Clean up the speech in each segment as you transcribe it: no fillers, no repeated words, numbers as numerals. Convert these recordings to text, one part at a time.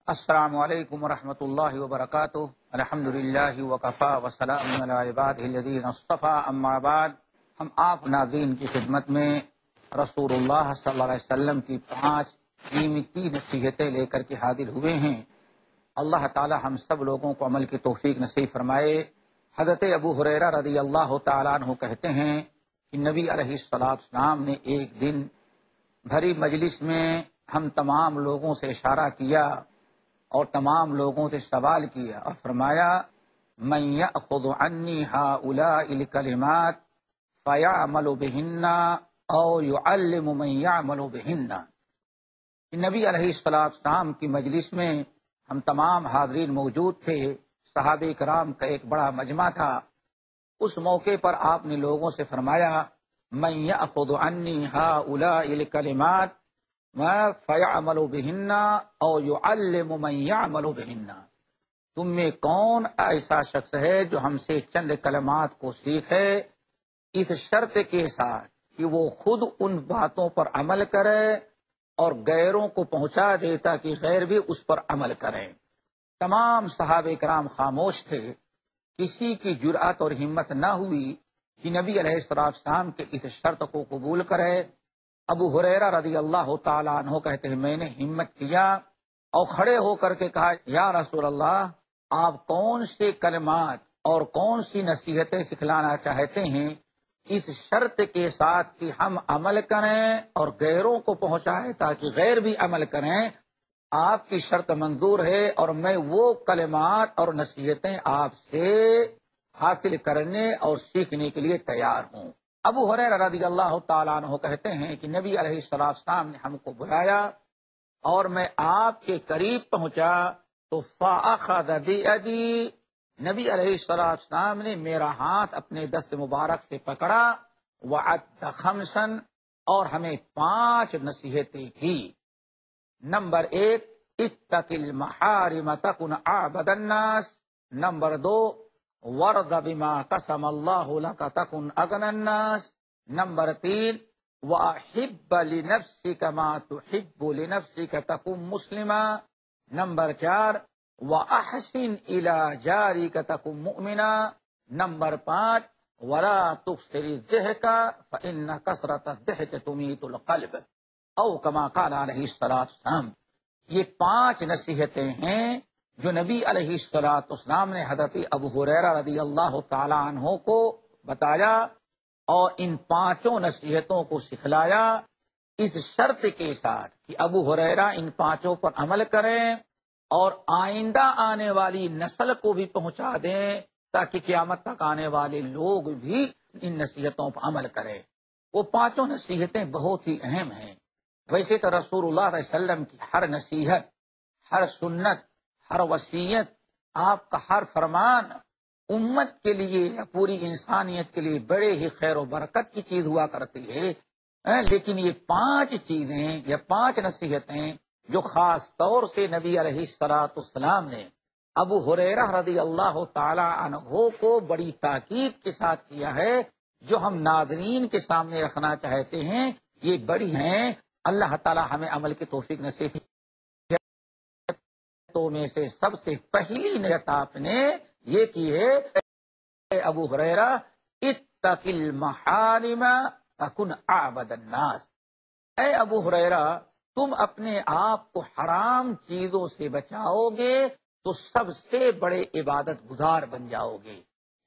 السلام علیکم ورحمۃ اللہ وبرکاتہ۔ الحمد للہ وکفا وسلام علی عبادہ الذین اصطفیٰ، اما بعد۔ ہم آپ ناظرین کی خدمت میں رسول اللہ صلی اللہ علیہ وسلم کی 5 قیمتی نصیحتیں لے کر کے حاضر ہوئے ہیں۔ اللہ تعالی ہم سب لوگوں کو عمل کی توفیق نصیب فرمائے۔ حضرت ابو ہریرہ رضی اللہ تعالیٰ عنہ کہتے ہیں کہ نبی علیہ الصلوۃ والسلام نے ایک دن بھری مجلس میں ہم تمام لوگوں سے اشارہ کیا اور تمام لوگوں سے سوال کیا اور فرمایا، من یأخذ عنی ہؤلاء الکلمات فیعمل بہن او یعلم من یعمل بہن۔ نبی علیہ الصلوۃ والسلام کی مجلس میں ہم تمام حاضرین موجود تھے، صحابہ کرام کا ایک بڑا مجمع تھا۔ اس موقع پر آپ نے لوگوں سے فرمایا، من یأخذ عنی ہؤلاء الکلمات فیعمل بہن او یعلم من یعمل بہن۔ تم میں کون ایسا شخص ہے جو ہم سے چند کلمات کو سیکھے، اس شرط کے ساتھ کہ وہ خود ان باتوں پر عمل کرے اور غیروں کو پہنچا دے تاکہ غیر بھی اس پر عمل کریں۔ تمام صحابہ کرام خاموش تھے، کسی کی جرأت اور ہمت نہ ہوئی کہ نبی علیہ السلام کے اس شرط کو قبول کرے۔ ابو ہریرہ رضی اللہ تعالیٰ عنہ کہتے ہیں، میں نے ہمت کیا اور کھڑے ہو کر کے کہا، یا رسول اللہ، آپ کون سے کلمات اور کون سی نصیحتیں سکھلانا چاہتے ہیں اس شرط کے ساتھ کہ ہم عمل کریں اور غیروں کو پہنچائیں تاکہ غیر بھی عمل کریں؟ آپ کی شرط منظور ہے اور میں وہ کلمات اور نصیحتیں آپ سے حاصل کرنے اور سیکھنے کے لیے تیار ہوں۔ ابو ہریرہ رضی اللہ تعالیٰ عنہ کہتے ہیں کہ نبی علیہ السلام نے ہم کو بلایا اور میں آپ کے قریب پہنچا تو فأخذ بِیدی، نبی علیہ السلام نے میرا ہاتھ اپنے دست مبارک سے پکڑا، وعد خمسا، اور ہمیں 5 نصیحتیں کی۔ نمبر 1، اتق المحارم تکن اعبد الناس۔ نمبر 2، ورض بما قسم اللہ لک تکن اغنى الناس۔ نمبر 3، واحب لنفسک ما تحب لنفسک تکن مسلما۔ نمبر 4، واحسن الى جارک تکن مؤمنا۔ نمبر 5، ولا تکثر الضحک فان کثرة الضحک تمیت القلب، او کما قال علیہ السلام۔ یہ 5 نصیحتیں ہیں جو نبی علیہ السلام نے حضرت ابو ہریرہ رضی اللہ تعالی عنہ کو بتایا اور ان 5 نصیحتوں کو سکھلایا، اس شرط کے ساتھ کہ ابو ہریرہ ان 5 پر عمل کریں اور آئندہ آنے والی نسل کو بھی پہنچا دیں تاکہ قیامت تک آنے والے لوگ بھی ان نصیحتوں پر عمل کریں۔ وہ 5 نصیحتیں بہت ہی اہم ہیں۔ ویسے تو رسول اللہ صلی اللہ علیہ وسلم کی ہر نصیحت، ہر سنت، ہر وصیت، آپ کا ہر فرمان امت کے لیے یا پوری انسانیت کے لیے بڑے ہی خیر و برکت کی چیز ہوا کرتی ہے، لیکن یہ 5 چیزیں یا 5 نصیحتیں جو خاص طور سے نبی علیہ السلام نے ابو ہریرہ رضی اللہ تعالی عنہ کو بڑی تاکید کے ساتھ کیا ہے، جو ہم ناظرین کے سامنے رکھنا چاہتے ہیں، یہ بڑی ہیں۔ اللہ تعالی ہمیں عمل کی توفیق نصیب تو میں سے سب سے پہلی نصیحت آپ نے یہ کی ہے، اے ابو ہریرہ، اتق المحارم تکن اعبد الناس۔ اے ابو ہریرہ، تم اپنے آپ کو حرام چیزوں سے بچاؤ گے تو سب سے بڑے عبادت گزار بن جاؤ گے۔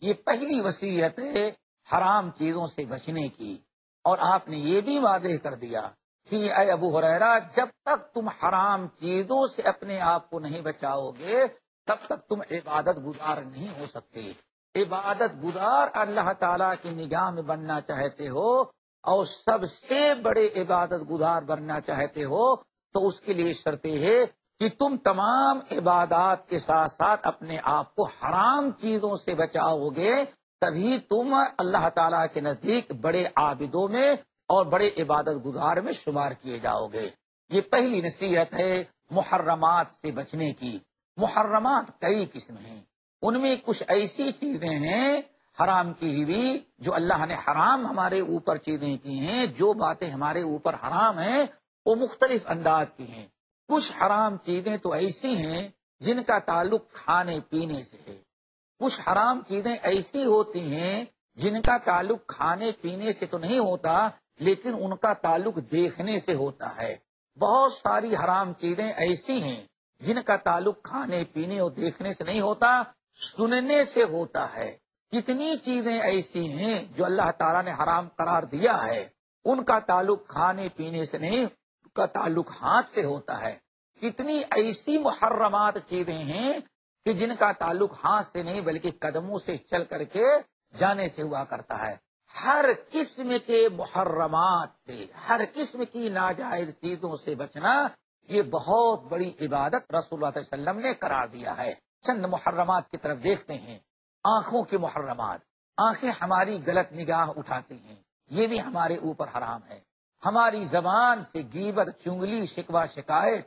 یہ پہلی وصیت ہے حرام چیزوں سے بچنے کی، اور آپ نے یہ بھی واضح کر دیا کہ اے ابو ہریرہ، جب تک تم حرام چیزوں سے اپنے آپ کو نہیں بچاؤ گے تب تک تم عبادت گزار نہیں ہو سکتے۔ عبادت گزار اللہ تعالیٰ کی نگاہ میں بننا چاہتے ہو اور سب سے بڑے عبادت گزار بننا چاہتے ہو تو اس کے لیے شرط ہے کہ تم تمام عبادات کے ساتھ ساتھ اپنے آپ کو حرام چیزوں سے بچاؤ گے، تبھی تم اللہ تعالیٰ کے نزدیک بڑے عابدوں میں اور بڑے عبادت گزار میں شمار کیے جاؤ گے۔ یہ پہلی نصیحت ہے محرمات سے بچنے کی۔ محرمات کئی قسم ہیں، ان میں کچھ ایسی چیزیں ہیں حرام کی ہوئی جو اللہ نے حرام ہمارے اوپر چیزیں کی ہیں، جو باتیں ہمارے اوپر حرام ہیں وہ مختلف انداز کی ہیں۔ کچھ حرام چیزیں تو ایسی ہیں جن کا تعلق کھانے پینے سے ہے، کچھ حرام چیزیں ایسی ہوتی ہیں جن کا تعلق کھانے پینے سے تو نہیں ہوتا لیکن ان کا تعلق دیکھنے سے ہوتا ہے۔ بہت ساری حرام چیزیں ایسی ہیں جن کا تعلق کھانے پینے اور دیکھنے سے نہیں ہوتا، سننے سے ہوتا ہے۔ کتنی چیزیں ایسی ہیں جو اللہ تعالیٰ نے حرام قرار دیا ہے، ان کا تعلق کھانے پینے سے نہیں، ان کا تعلق ہاتھ سے ہوتا ہے۔ کتنی ایسی محرمات چیزیں ہیں کہ جن کا تعلق ہاتھ سے نہیں بلکہ قدموں سے چل کر کے جانے سے ہوا کرتا ہے۔ ہر قسم کے محرمات سے، ہر قسم کی ناجائز چیزوں سے بچنا یہ بہت بڑی عبادت رسول اللہ صلی اللہ علیہ وسلم نے قرار دیا ہے۔ چند محرمات کی طرف دیکھتے ہیں۔ آنکھوں کے محرمات، آنکھیں ہماری غلط نگاہ اٹھاتی ہیں، یہ بھی ہمارے اوپر حرام ہے۔ ہماری زبان سے غیبت، چنگلی، شکوہ شکایت،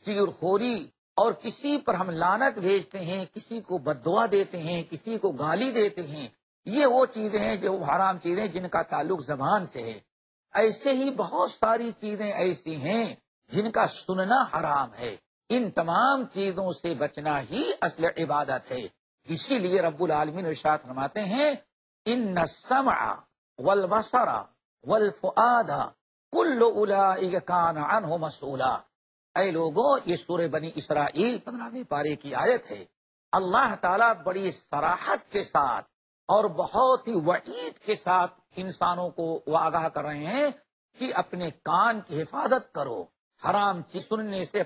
چغلخوری اور کسی پر ہم لعنت بھیجتے ہیں، کسی کو بددعا دیتے ہیں، کسی کو گالی دیتے ہیں، یہ وہ چیزیں ہیں جو حرام چیزیں جن کا تعلق زبان سے ہے۔ ایسے ہی بہت ساری چیزیں ایسی ہیں جن کا سننا حرام ہے۔ ان تمام چیزوں سے بچنا ہی اصل عبادت ہے۔ اسی لیے رب العالمین ارشاد فرماتے ہیں ان السمع والبصر والفؤاد کل اولئک کان عنہ مسئولا۔ اے لوگوں، یہ سورہ بنی اسرائیل 15ویں پارے کی آیت ہے۔ اللہ تعالیٰ بڑی صراحت کے ساتھ اور بہت ہی وعید کے ساتھ انسانوں کو آگاہ کر رہے ہیں کہ اپنے کان کی حفاظت کرو، حرام چیز سننے سے،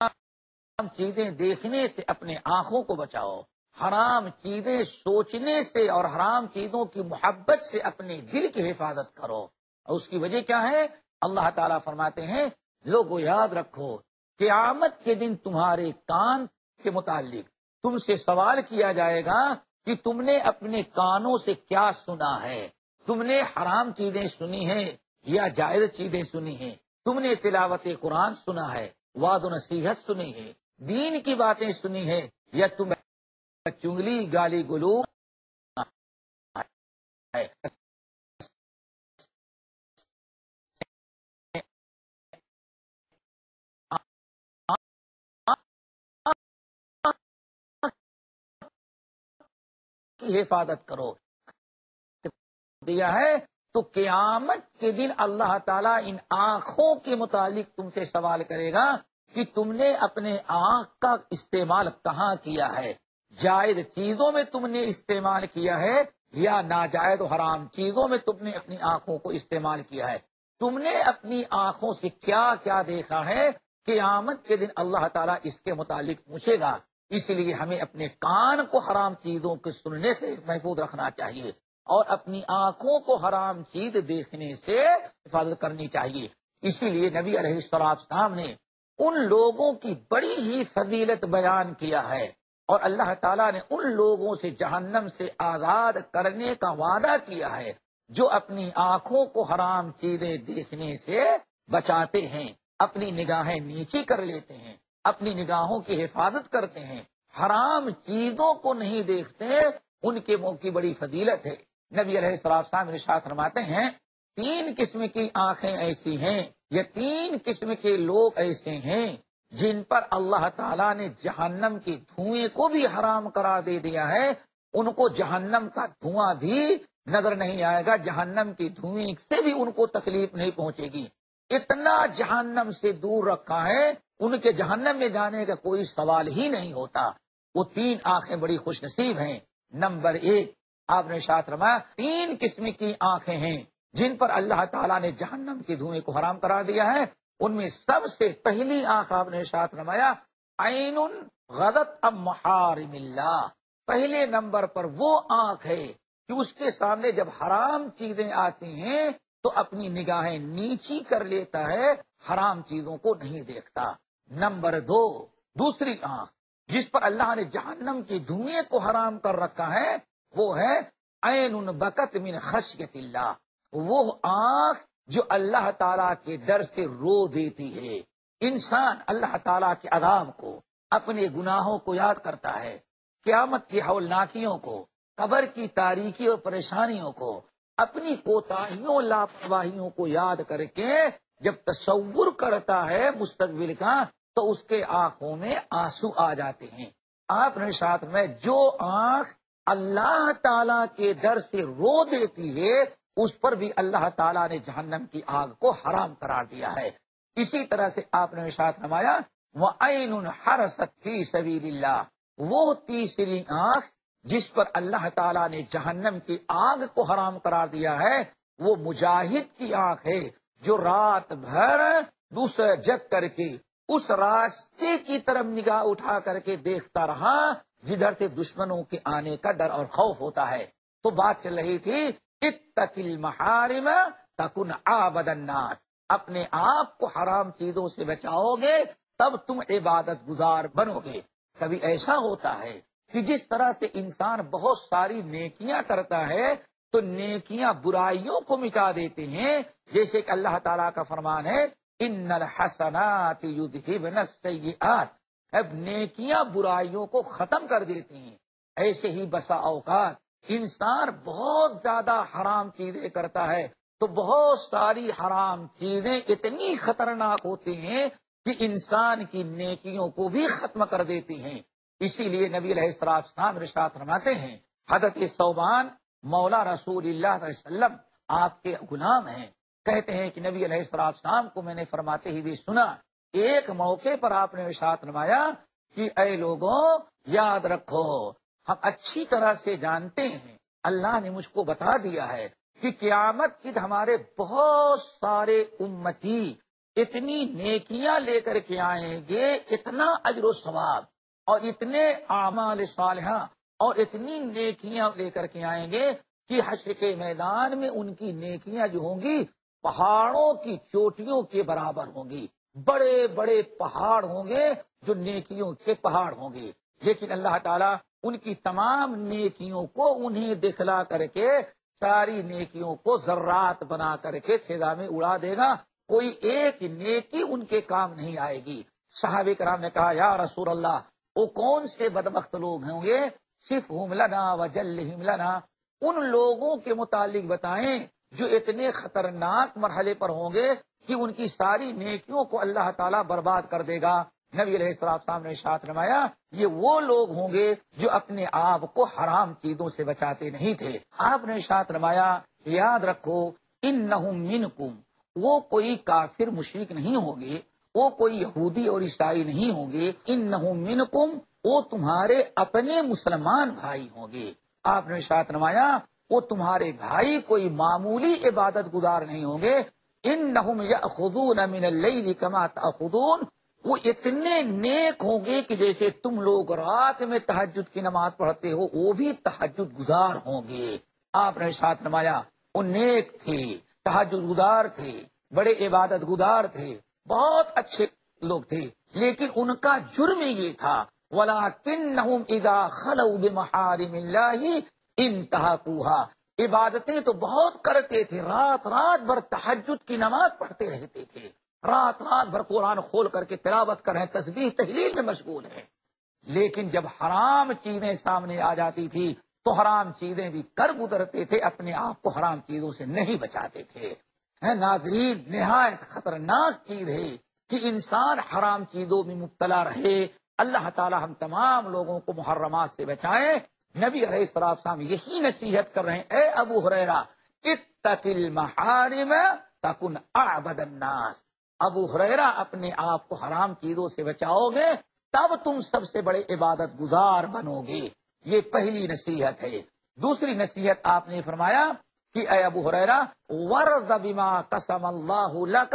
حرام چیزیں دیکھنے سے اپنے آنکھوں کو بچاؤ، حرام چیزیں سوچنے سے اور حرام چیزوں کی محبت سے اپنے دل کی حفاظت کرو۔ اور اس کی وجہ کیا ہے؟ اللہ تعالیٰ فرماتے ہیں لوگوں یاد رکھو قیامت کے دن تمہارے کان کے متعلق تم سے سوال کیا جائے گا کہ تم نے اپنے کانوں سے کیا سنا ہے، تم نے حرام چیزیں سنی ہیں یا جائز چیزیں سنی ہیں، تم نے تلاوت قرآن سنا ہے، وعظ و نصیحت سنی ہے، دین کی باتیں سنی ہے، یا تم چنگلی گالی گلوچ کی حفاظت کرو دیا ہے۔ تو قیامت کے دن اللہ تعالیٰ ان آنکھوں کے متعلق تم سے سوال کرے گا کہ تم نے اپنے آنکھ کا استعمال کہاں کیا ہے، جائز چیزوں میں تم نے استعمال کیا ہے یا ناجائز و حرام چیزوں میں تم نے اپنی آنکھوں کو استعمال کیا ہے، تم نے اپنی آنکھوں سے کیا کیا دیکھا ہے۔ قیامت کے دن اللہ تعالیٰ اس کے متعلق پوچھے گا۔ اس لیے ہمیں اپنے کان کو حرام چیزوں کے سننے سے محفوظ رکھنا چاہیے اور اپنی آنکھوں کو حرام چیز دیکھنے سے حفاظت کرنی چاہیے۔ اسی لیے نبی علیہ السلام نے ان لوگوں کی بڑی ہی فضیلت بیان کیا ہے اور اللہ تعالیٰ نے ان لوگوں سے جہنم سے آزاد کرنے کا وعدہ کیا ہے جو اپنی آنکھوں کو حرام چیزیں دیکھنے سے بچاتے ہیں، اپنی نگاہیں نیچی کر لیتے ہیں، اپنی نگاہوں کی حفاظت کرتے ہیں، حرام چیزوں کو نہیں دیکھتے، ان کے منہ کی بڑی فضیلت ہے۔ نبی علیہ السلام ارشاد فرماتے ہیں 3 قسم کی آنکھیں ایسی ہیں یا 3 قسم کے لوگ ایسے ہیں جن پر اللہ تعالیٰ نے جہنم کے دھوئیں کو بھی حرام قرار دے دیا ہے، ان کو جہنم کا دھواں بھی نظر نہیں آئے گا، جہنم کی دھوئیں سے بھی ان کو تکلیف نہیں پہنچے گی، اتنا جہنم سے دور رکھا ہے، ان کے جہنم میں جانے کا کوئی سوال ہی نہیں ہوتا۔ وہ 3 آنکھیں بڑی خوش نصیب ہیں۔ نمبر 1 آپ نے ارشاد فرمایا 3 قسم کی آنکھیں ہیں جن پر اللہ تعالیٰ نے جہنم کے دھوئیں کو حرام قرار دیا ہے۔ ان میں سب سے پہلی آنکھ آپ نے ارشاد فرمایا عین غضت اب محارم اللہ، پہلے نمبر پر وہ آنکھ ہے کہ اس کے سامنے جب حرام چیزیں آتی ہیں تو اپنی نگاہیں نیچی کر لیتا ہے، حرام چیزوں کو نہیں دیکھتا۔ نمبر 2 دوسری آنکھ جس پر اللہ نے جہنم کی دھوئیں کو حرام کر رکھا ہے وہ ہے عین بکت من خشیت اللہ، وہ آنکھ جو اللہ تعالیٰ کے ڈر سے رو دیتی ہے۔ انسان اللہ تعالیٰ کے عذاب کو، اپنے گناہوں کو یاد کرتا ہے، قیامت کی ہولناکیوں کو، قبر کی تاریکی اور پریشانیوں کو، اپنی کوتاہیوں لاپرواہیوں کو یاد کر کے جب تصور کرتا ہے مستقبل کا تو اس کے آنکھوں میں آنسو آ جاتے ہیں۔ آپ نے ساتھ میں جو آنکھ اللہ تعالی کے ڈر سے رو دیتی ہے اس پر بھی اللہ تعالیٰ نے جہنم کی آگ کو حرام قرار دیا ہے۔ اسی طرح سے آپ نے ارشاد فرمایا وَعَيْنٌ حَرَسَتْ فِي سَبِيلِ اللَّهِ، وہ تیسری آنکھ جس پر اللہ تعالیٰ نے جہنم کی آگ کو حرام قرار دیا ہے وہ مجاہد کی آنکھ ہے، جو رات بھر دوسرا جگ کر کے اس راستے کی طرف نگاہ اٹھا کر کے دیکھتا رہا جدھر سے دشمنوں کے آنے کا ڈر اور خوف ہوتا ہے۔ تو بات چل رہی تھی اتق المحارم تکن عابد الناس، اپنے آپ کو حرام چیزوں سے بچاؤ گے تب تم عبادت گزار بنو گے۔ کبھی ایسا ہوتا ہے کہ جس طرح سے انسان بہت ساری نیکیاں کرتا ہے تو نیکیاں برائیوں کو مٹا دیتے ہیں، جیسے کہ اللہ تعالیٰ کا فرمان ہے ان الحسنات یذہبن السیئات، اب نیکیاں برائیوں کو ختم کر دیتی ہیں۔ ایسے ہی بسا اوقات انسان بہت زیادہ حرام چیزیں کرتا ہے تو بہت ساری حرام چیزیں اتنی خطرناک ہوتی ہیں کہ انسان کی نیکیوں کو بھی ختم کر دیتی ہیں۔ اسی لیے نبی علیہ السلام ارشاد فرماتے ہیں، حضرت ثوبان مولا رسول اللہ صلی اللہ علیہ وسلم آپ کے غلام ہیں، کہتے ہیں کہ نبی علیہ السلام کو میں نے فرماتے ہی بھی سنا، ایک موقع پر آپ نے ارشاد فرمایا کہ اے لوگوں یاد رکھو، ہم اچھی طرح سے جانتے ہیں، اللہ نے مجھ کو بتا دیا ہے کہ قیامت کی ہمارے بہت سارے امتی اتنی نیکیاں لے کر کے آئیں گے، اتنا اجر و ثواب اور اتنے اعمال صالحہ اور اتنی نیکیاں لے کر کے آئیں گے کہ حشر کے میدان میں ان کی نیکیاں جو ہوں گی پہاڑوں کی چوٹیوں کے برابر ہوں گی، بڑے بڑے پہاڑ ہوں گے جو نیکیوں کے پہاڑ ہوں گے، لیکن اللہ تعالیٰ ان کی تمام نیکیوں کو انہیں دکھلا کر کے ساری نیکیوں کو ذرات بنا کر کے فضا میں اڑا دے گا، کوئی ایک نیکی ان کے کام نہیں آئے گی۔ صحابہ کرام نے کہا یا رسول اللہ وہ کون سے بدبخت لوگ ہوں گے؟ صفہم لنا وجلہم لنا، ان لوگوں کے متعلق بتائیں جو اتنے خطرناک مرحلے پر ہوں گے کہ ان کی ساری نیکیوں کو اللہ تعالیٰ برباد کر دے گا۔ نبی علیہ السلام نے ارشاد فرمایا یہ وہ لوگ ہوں گے جو اپنے آپ کو حرام چیزوں سے بچاتے نہیں تھے۔ آپ نے ارشاد فرمایا یاد رکھو انہم منکم، وہ کوئی کافر مشرک نہیں ہوں گے، وہ کوئی یہودی اور عیسائی نہیں ہوں گے، انہم منکم، وہ تمہارے اپنے مسلمان بھائی ہوں گے۔ آپ نے ارشاد فرمایا وہ تمہارے بھائی کوئی معمولی عبادت گزار نہیں ہوں گے، انہم یأخذون من اللیل کما تأخذون، وہ اتنے نیک ہوں گے کہ جیسے تم لوگ رات میں تہجد کی نماز پڑھتے ہو وہ بھی تہجد گزار ہوں گے۔ آپ نے ارشاد فرمایا وہ نیک تھے، تہجد گزار تھے، بڑے عبادت گزار تھے، بہت اچھے لوگ تھے، لیکن ان کا جرم یہ تھا وَلَكِنَّهُمْ إِذَا خَلَوْا بِمَحَارِمِ اللَّهِ انتهكوها، عبادتیں تو بہت کرتے تھے، رات رات بھر تہجد کی نماز پڑھتے رہتے تھے، رات رات بھر قرآن کھول کر کے تلاوت کر رہے ہیں، تسبیح تحلیل میں مشغول ہیں، لیکن جب حرام چیزیں سامنے آ جاتی تھی تو حرام چیزیں بھی کر گزرتے تھے، اپنے آپ کو حرام چیزوں سے نہیں بچاتے تھے۔ ناظرین نہایت خطرناک چیز ہے کہ انسان حرام چیزوں میں مبتلا رہے۔ اللہ تعالی ہم تمام لوگوں کو محرمات سے بچائے۔ نبی علیہ السلام یہی نصیحت کر رہے ہیں، اے ابو ہریرہ اتق المحارم تکن اعبد الناس، ابو ہریرہ اپنے آپ کو حرام چیزوں سے بچاؤ گے تب تم سب سے بڑے عبادت گزار بنو گے۔ یہ پہلی نصیحت ہے۔ دوسری نصیحت آپ نے فرمایا کہ اے ابو ہریرہ ورض بما قسم اللہ لک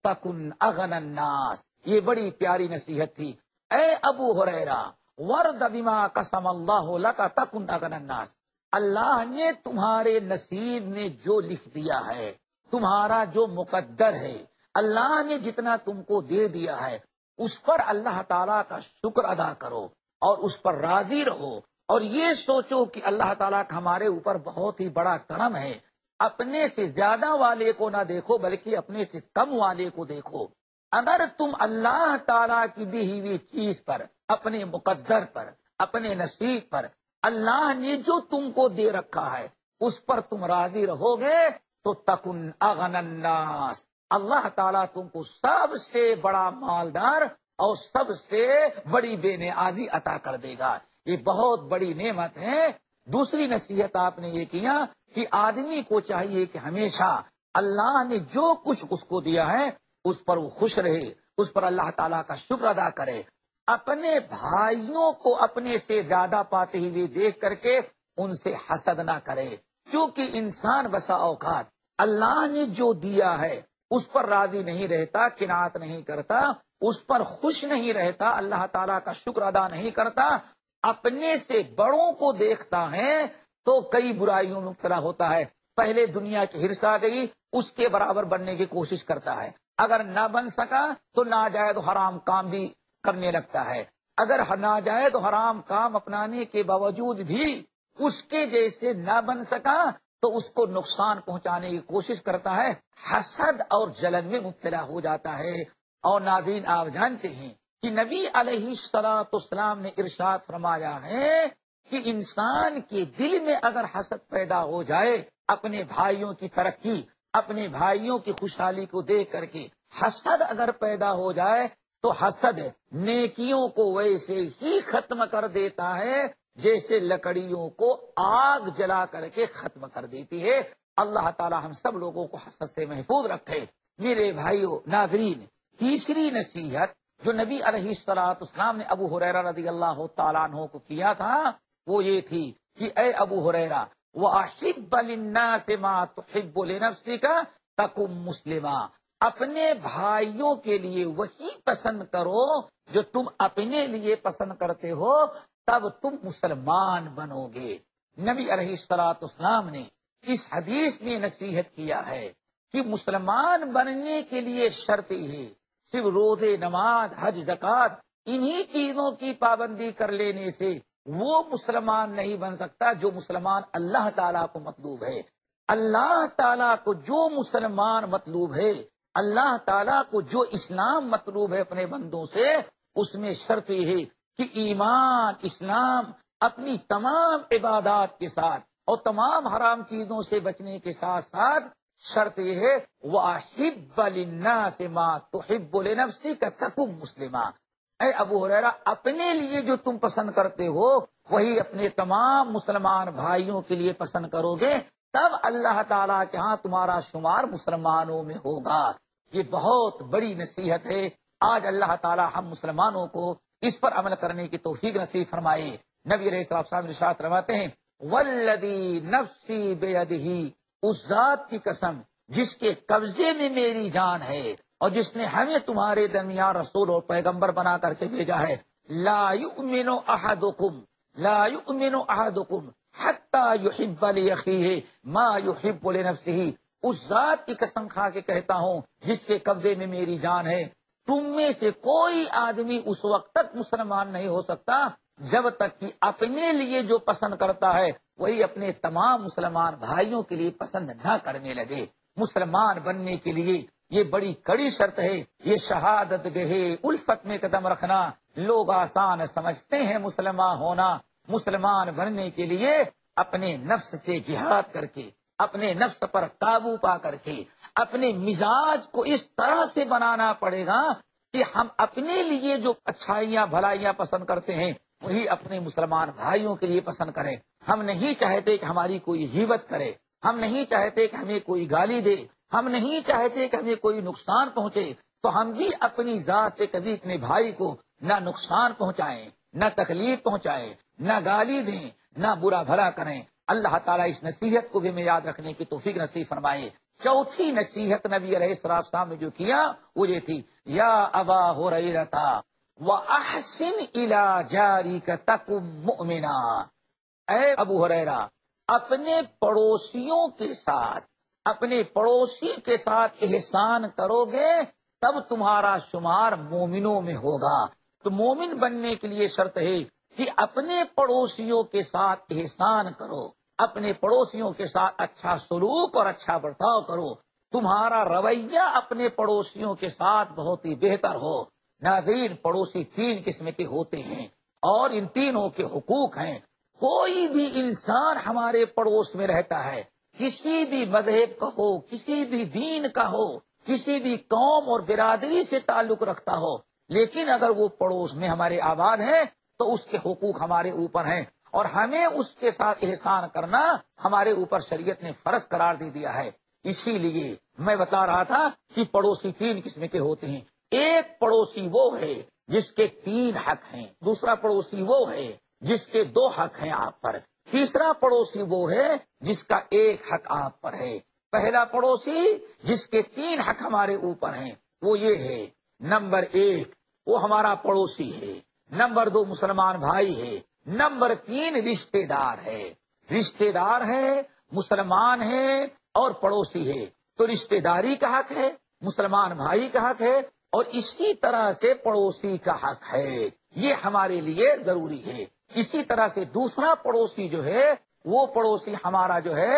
تکن اغنى الناس، یہ بڑی پیاری نصیحت تھی۔ اے ابو ہریرہ ورض بما قسم اللہ لک تکن اغنى الناس، اللہ نے تمہارے نصیب میں جو لکھ دیا ہے، تمہارا جو مقدر ہے، اللہ نے جتنا تم کو دے دیا ہے اس پر اللہ تعالیٰ کا شکر ادا کرو اور اس پر راضی رہو، اور یہ سوچو کہ اللہ تعالیٰ کا ہمارے اوپر بہت ہی بڑا کرم ہے۔ اپنے سے زیادہ والے کو نہ دیکھو بلکہ اپنے سے کم والے کو دیکھو۔ اگر تم اللہ تعالیٰ کی دی ہوئی چیز پر، اپنے مقدر پر، اپنے نصیب پر، اللہ نے جو تم کو دے رکھا ہے اس پر تم راضی رہو گے تو تکن اغنى الناس، اللہ تعالیٰ تم کو سب سے بڑا مالدار اور سب سے بڑی بے نیازی عطا کر دے گا. یہ بہت بڑی نعمت ہے. دوسری نصیحت آپ نے یہ کیا کہ آدمی کو چاہیے کہ ہمیشہ اللہ نے جو کچھ اس کو دیا ہے اس پر وہ خوش رہے، اس پر اللہ تعالیٰ کا شکر ادا کرے. اپنے بھائیوں کو اپنے سے زیادہ پاتے ہوئے دیکھ کر کے ان سے حسد نہ کرے، کیونکہ انسان بسا اوقات اللہ نے جو دیا ہے اس پر راضی نہیں رہتا، قناعت نہیں کرتا، اس پر خوش نہیں رہتا، اللہ تعالیٰ کا شکر ادا نہیں کرتا، اپنے سے بڑوں کو دیکھتا ہے تو کئی برائیوں میں مبتلا ہوتا ہے. پہلے دنیا کی ہرس آ گئی، اس کے برابر بننے کی کوشش کرتا ہے. اگر نہ بن سکا تو ناجائز حرام کام بھی کرنے لگتا ہے. اگر ناجائز حرام کام اپنانے کے باوجود بھی اس کے جیسے نہ بن سکا تو اس کو نقصان پہنچانے کی کوشش کرتا ہے، حسد اور جلن میں مبتلا ہو جاتا ہے. اور ناظرین آپ جانتے ہیں کہ نبی علیہ الصلوۃ والسلام نے ارشاد فرمایا ہے کہ انسان کے دل میں اگر حسد پیدا ہو جائے اپنے بھائیوں کی ترقی، اپنے بھائیوں کی خوشحالی کو دیکھ کر کے حسد اگر پیدا ہو جائے تو حسد نیکیوں کو ویسے ہی ختم کر دیتا ہے جیسے لکڑیوں کو آگ جلا کر کے ختم کر دیتی ہے. اللہ تعالی ہم سب لوگوں کو حسد سے محفوظ رکھے. میرے بھائیوں ناظرین، تیسری نصیحت جو نبی علیہ الصلوۃ والسلام نے ابو ہریرہ رضی اللہ تعالیٰ عنہ کو کیا تھا وہ یہ تھی کہ اے ابو ہریرہ وَأَحِبَّ لِلنَّاسِ مَا تُحِبُّ لِنَفْسِكَ تَكُن مُسْلِمًا، اپنے بھائیوں کے لیے وہی پسند کرو جو تم اپنے لیے پسند کرتے ہو، تب تم مسلمان بنو گے. نبی علیہ الصلوۃ والسلام نے اس حدیث میں نصیحت کیا ہے کہ مسلمان بننے کے لیے شرط ہے صرف روزے، نماز، حج، زکوٰۃ انہی چیزوں کی پابندی کر لینے سے وہ مسلمان نہیں بن سکتا جو مسلمان اللہ تعالیٰ کو مطلوب ہے. اللہ تعالیٰ کو جو مسلمان مطلوب ہے، اللہ تعالیٰ کو جو اسلام مطلوب ہے اپنے بندوں سے، اس میں شرط یہ ہے کہ ایمان، اسلام اپنی تمام عبادات کے ساتھ اور تمام حرام چیزوں سے بچنے کے ساتھ ساتھ شرط یہ ہے وَأَحِبَّ لِلنَّاسِ مَا تُحِبُّ لِنَفْسِكَ تَكُن مُسْلِمًا. اے ابو ہریرہ اپنے لیے جو تم پسند کرتے ہو وہی اپنے تمام مسلمان بھائیوں کے لیے پسند کرو گے، تب اللہ تعالیٰ کے ہاں تمہارا شمار مسلمانوں میں ہوگا. یہ بہت بڑی نصیحت ہے. آج اللہ تعالیٰ ہم مسلمانوں کو اس پر عمل کرنے کی توفیق نصیب فرمائے. نبی علیہ السلام ارشاد فرماتے ہیں والذی نفسی بیدہ، اس ذات کی قسم جس کے قبضے میں میری جان ہے اور جس نے ہمیں تمہارے درمیان رسول اور پیغمبر بنا کر کے بھیجا ہے، لا یؤمن احدکم حتی یحب لاخیہ ما یحب لنفسہ. اس ذات کی قسم کھا کے کہتا ہوں جس کے قبضے میں میری جان ہے، تم میں سے کوئی آدمی اس وقت تک مسلمان نہیں ہو سکتا جب تک کہ اپنے لیے جو پسند کرتا ہے وہی اپنے تمام مسلمان بھائیوں کے لیے پسند نہ کرنے لگے. مسلمان بننے کے لیے یہ بڑی کڑی شرط ہے. یہ شہادت گہے الفت میں قدم رکھنا لوگ آسان سمجھتے ہیں مسلمان ہونا. مسلمان بننے کے لیے اپنے نفس سے جہاد کر کے، اپنے نفس پر قابو پا کر کے، اپنے مزاج کو اس طرح سے بنانا پڑے گا کہ ہم اپنے لیے جو اچھائیاں بھلائیاں پسند کرتے ہیں وہی اپنے مسلمان بھائیوں کے لیے پسند کریں. ہم نہیں چاہتے کہ ہماری کوئی غیبت کرے، ہم نہیں چاہتے کہ ہمیں کوئی گالی دے، ہم نہیں چاہتے کہ ہمیں کوئی نقصان پہنچے، تو ہم بھی اپنی ذات سے کبھی اپنے بھائی کو نہ نقصان پہنچائیں، نہ تکلیف پہنچائیں، نہ گالی دیں، نہ برا بھلا کریں. اللہ تعالیٰ اس نصیحت کو بھی ہمیں یاد رکھنے کی توفیق نصیب فرمائے. چوتھی نصیحت نبی علیہ السلام نے جو کیا وہ یہ تھی یا ابا ہریرہ وَأَحْسِنْ إِلَىٰ جَارِكَ تَكُن مُؤْمِنًا. اے ابو ہریرہ اپنے پڑوسیوں کے ساتھ، اپنے پڑوسی کے ساتھ احسان کرو گے تب تمہارا شمار مومنوں میں ہوگا. تو مومن بننے کے لیے شرط ہے کہ اپنے پڑوسیوں کے ساتھ احسان کرو، اپنے پڑوسیوں کے ساتھ اچھا سلوک اور اچھا برتاؤ کرو. تمہارا رویہ اپنے پڑوسیوں کے ساتھ بہت ہی بہتر ہو. ناظرین، پڑوسی تین قسم کے ہوتے ہیں اور ان تینوں کے حقوق ہیں. کوئی بھی انسان ہمارے پڑوس میں رہتا ہے، کسی بھی مذہب کا ہو، کسی بھی دین کا ہو، کسی بھی قوم اور برادری سے تعلق رکھتا ہو، لیکن اگر وہ پڑوس میں ہمارے آباد ہیں تو اس کے حقوق ہمارے اوپر ہیں، اور ہمیں اس کے ساتھ احسان کرنا ہمارے اوپر شریعت نے فرض قرار دے دیا ہے۔ اسی لیے میں بتا رہا تھا کہ پڑوسی 3 قسم کے ہوتے ہیں۔ ایک پڑوسی وہ ہے جس کے 3 حق ہیں، دوسرا پڑوسی وہ ہے جس کے 2 حق ہیں آپ پر، تیسرا پڑوسی وہ ہے جس کا 1 حق آپ پر ہے۔ پہلا پڑوسی جس کے 3 حق ہمارے اوپر ہیں وہ یہ ہے، نمبر 1 وہ ہمارا پڑوسی ہے، نمبر 2 مسلمان بھائی ہے، نمبر 3 رشتہ دار ہے۔ رشتہ دار ہے، مسلمان ہے اور پڑوسی ہے، تو رشتہ داری کا حق ہے، مسلمان بھائی کا حق ہے، اور اسی طرح سے پڑوسی کا حق ہے۔ یہ ہمارے لیے ضروری ہے۔ اسی طرح سے دوسرا پڑوسی جو ہے وہ پڑوسی ہمارا جو ہے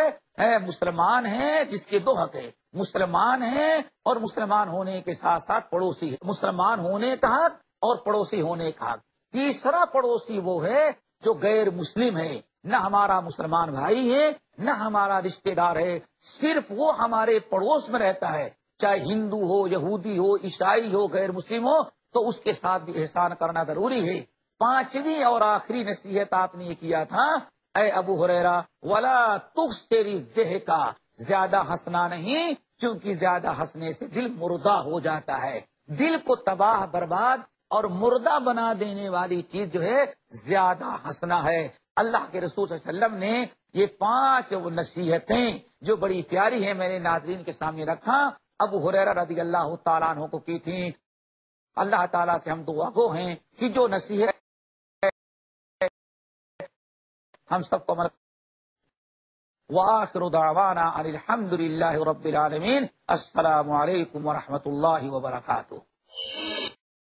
مسلمان ہے، جس کے 2 حق ہے، مسلمان ہے اور مسلمان ہونے کے ساتھ ساتھ پڑوسی ہے، مسلمان ہونے کا حق اور پڑوسی ہونے کا حق۔ تیسرا پڑوسی وہ ہے جو غیر مسلم ہے، نہ ہمارا مسلمان بھائی ہے نہ ہمارا رشتہ دار ہے، صرف وہ ہمارے پڑوس میں رہتا ہے، چاہے ہندو ہو، یہودی ہو، عیسائی ہو، غیر مسلم ہو، تو اس کے ساتھ بھی احسان کرنا ضروری ہے۔ 5ویں اور آخری نصیحت آپ نے یہ کیا تھا، اے ابو ہریرہ ولا تغصری ضحکا، زیادہ ہنسنا نہیں، کیونکہ زیادہ ہنسنے سے دل مردہ ہو جاتا ہے۔ دل کو تباہ برباد اور مردہ بنا دینے والی چیز جو ہے زیادہ ہنسنا ہے۔ اللہ کے رسول صلی اللہ علیہ وسلم نے یہ 5 نصیحتیں جو بڑی پیاری ہیں میرے ناظرین کے سامنے رکھا، ابو ہریرہ رضی اللہ تعالیٰ عنہ کو کی تھیں۔ اللہ تعالیٰ سے ہم دعا گو ہیں کہ جو نصیحت ہم سب کو وآخر دعوانا ان الحمد للہ رب العالمین۔ السلام علیکم ورحمۃ اللہ وبرکاتہ۔